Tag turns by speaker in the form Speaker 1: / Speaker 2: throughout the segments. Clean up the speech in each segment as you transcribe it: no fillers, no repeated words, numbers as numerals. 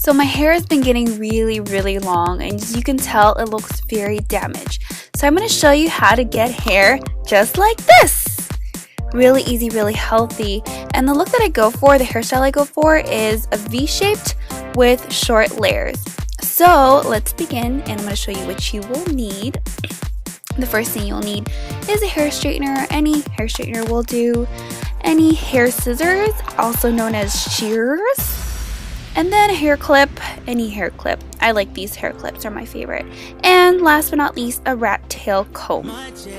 Speaker 1: So my hair has been getting really long, and as you can tell, it looks very damaged. So I'm going to show you how to get hair just like this. Really easy, really healthy. And the look that I go for, the hairstyle I go for, is a V-shaped with short layers. So let's begin, and I'm going to show you what you will need. The first thing you'll need is a hair straightener. Any hair straightener will do. Any hair scissors, also known as shears. And then a hair clip, any hair clip. I like these hair clips, are my favorite. And last but not least, a rat tail comb. So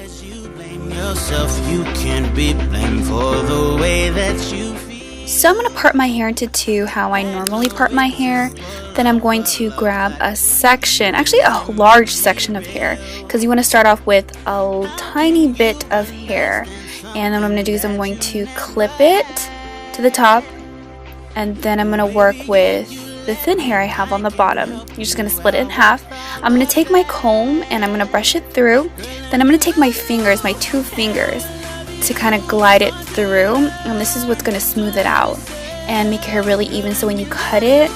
Speaker 1: I'm going to part my hair into two, how I normally part my hair. Then I'm going to grab a section, actually a large section of hair, because you want to start off with a tiny bit of hair. And then what I'm going to do is I'm going to clip it to the top, and then I'm going to work with the thin hair I have on the bottom. You're just going to split it in half. I'm going to take my comb and I'm going to brush it through. Then I'm going to take my fingers, my 2 fingers, to kind of glide it through, and this is what's going to smooth it out and make your hair really even, so when you cut it,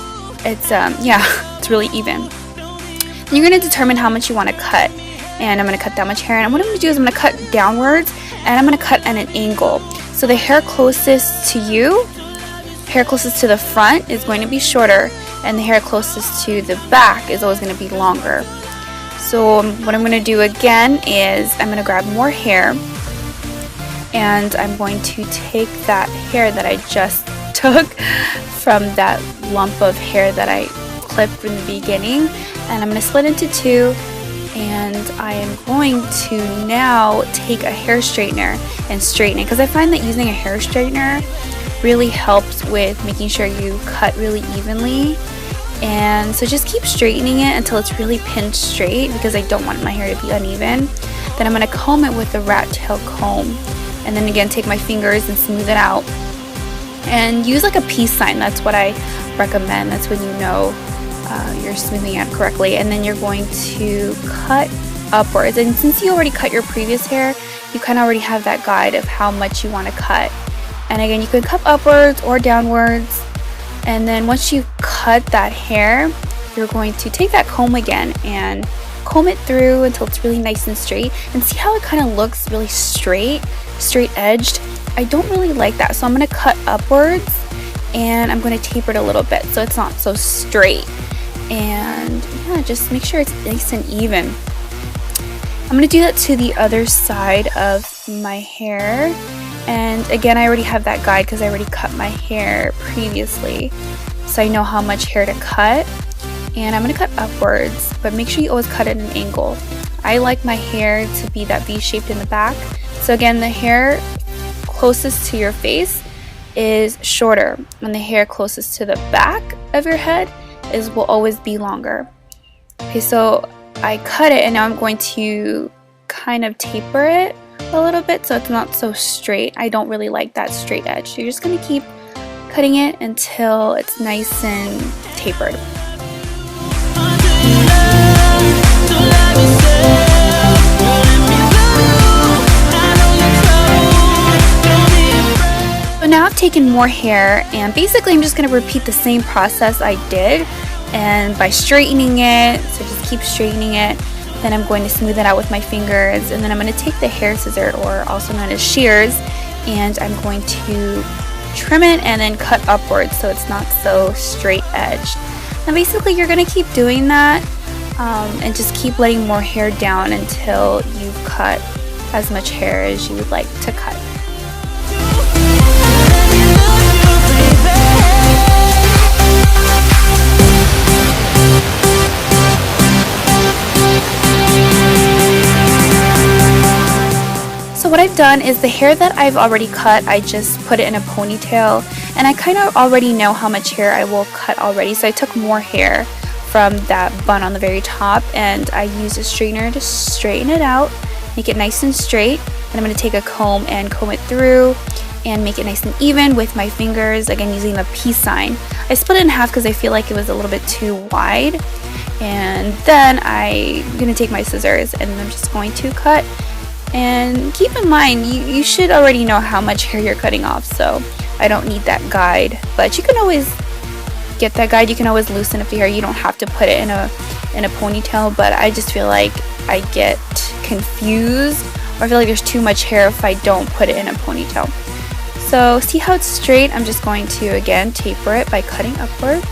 Speaker 1: it's it's really even. And you're going to determine how much you want to cut, and I'm going to cut that much hair, and what I'm going to do is I'm going to cut downwards, and I'm going to cut at an angle. So the hair closest to you, hair closest to the front is going to be shorter, and the hair closest to the back is always going to be longer. So what I'm going to do again is I'm going to grab more hair, and I'm going to take that hair that I just took from that lump of hair that I clipped from the beginning, and I'm going to split into 2, and I am going to now take a hair straightener and straighten it, because I find that using a hair straightener really helps with making sure you cut really evenly. And so just keep straightening it until it's really pinned straight, because I don't want my hair to be uneven. Then I'm going to comb it with the rat tail comb, and then again take my fingers and smooth it out, and use like a peace sign. That's what I recommend. That's when you know you're smoothing it correctly. And then you're going to cut upwards, and since you already cut your previous hair, you kind of already have that guide of how much you want to cut. And again, you can cut upwards or downwards, and then once you cut that hair, you're going to take that comb again and comb it through until it's really nice and straight. And see how it kind of looks really straight edged? I don't really like that, so I'm going to cut upwards, and I'm going to taper it a little bit so it's not so straight. And yeah, just make sure it's nice and even. I'm going to do that to the other side of my hair, and again, I already have that guide because I already cut my hair previously, so I know how much hair to cut. And I'm going to cut upwards, but make sure you always cut at an angle. I like my hair to be that V-shaped in the back. So again, the hair closest to your face is shorter, and the hair closest to the back of your head will always be longer. Okay, so I cut it, and now I'm going to kind of taper it a little bit so it's not so straight. I don't really like that straight edge. So you're just going to keep cutting it until it's nice and tapered. So now I've taken more hair, and basically I'm just going to repeat the same process I did, and by straightening it, so just keep straightening it. Then I'm going to smooth it out with my fingers, and then I'm going to take the hair scissor, or also known as shears, and I'm going to trim it and then cut upwards so it's not so straight edged. And basically you're going to keep doing that, and just keep letting more hair down until you've cut as much hair as you would like to cut. So what I've done is the hair that I've already cut, I just put it in a ponytail, and I kind of already know how much hair I will cut already, so I took more hair from that bun on the very top, and I used a straightener to straighten it out, make it nice and straight. And I'm going to take a comb and comb it through and make it nice and even with my fingers, again using the peace sign. I split it in half because I feel like it was a little bit too wide, and then I'm going to take my scissors and I'm just going to cut. And keep in mind, you should already know how much hair you're cutting off, so I don't need that guide, but you can always get that guide. You can always loosen up the hair. You don't have to put it in a ponytail, but I just feel like I get confused, or I feel like there's too much hair if I don't put it in a ponytail. So see how it's straight? I'm just going to again taper it by cutting upwards.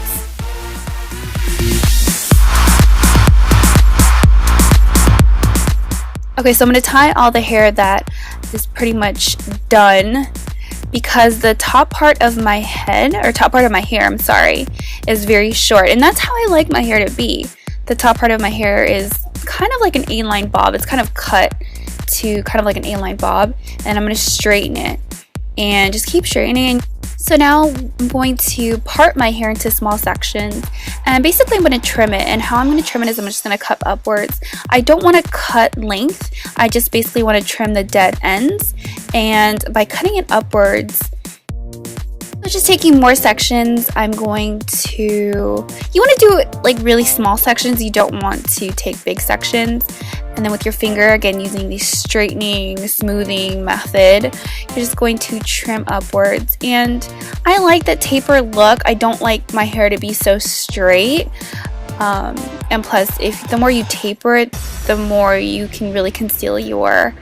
Speaker 1: Okay, so I'm going to tie all the hair that is pretty much done, because the top part of my head, or top part of my hair, I'm sorry, is very short, and that's how I like my hair to be. The top part of my hair is kind of like an A-line bob. It's kind of cut to kind of like an A-line bob, and I'm going to straighten it and just keep straightening. So now I'm going to part my hair into small sections, and basically I'm going to trim it. And how I'm going to trim it is I'm just going to cut upwards. I don't want to cut length, I just basically want to trim the dead ends, and by cutting it upwards, so just taking more sections, I'm going to, you want to do like really small sections, you don't want to take big sections. And then with your finger, again using the straightening, smoothing method, you're just going to trim upwards. And I like that taper look. I don't like my hair to be so straight. And plus, the more you taper it, the more you can really conceal your,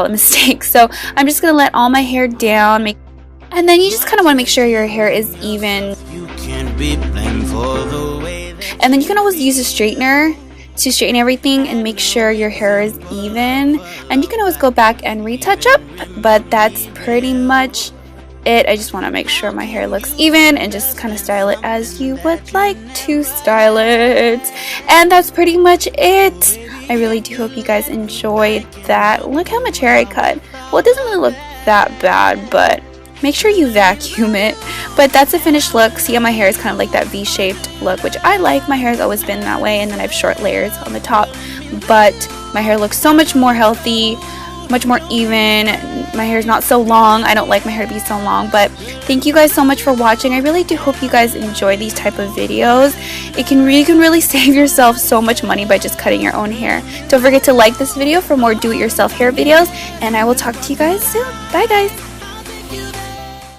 Speaker 1: mistakes. So I'm just going to let all my hair down, and then you just kind of want to make sure your hair is even. And then you can always use a straightener to straighten everything and make sure your hair is even. And you can always go back and retouch up, but that's pretty much it. I just want to make sure my hair looks even and just kind of style it as you would like to style it. And that's pretty much it. I really do hope you guys enjoyed that. Look how much hair I cut. Well, it doesn't really look that bad, but make sure you vacuum it. But that's a finished look. See how my hair is kind of like that V-shaped look, which I like. My hair has always been that way, and then I have short layers on the top. But my hair looks so much more healthy, much more even. My hair is not so long. I don't like my hair to be so long. But thank you guys so much for watching. I really do hope you guys enjoy these type of videos. You can really save yourself so much money by just cutting your own hair. Don't forget to like this video for more do-it-yourself hair videos, and I will talk to you guys soon. Bye guys.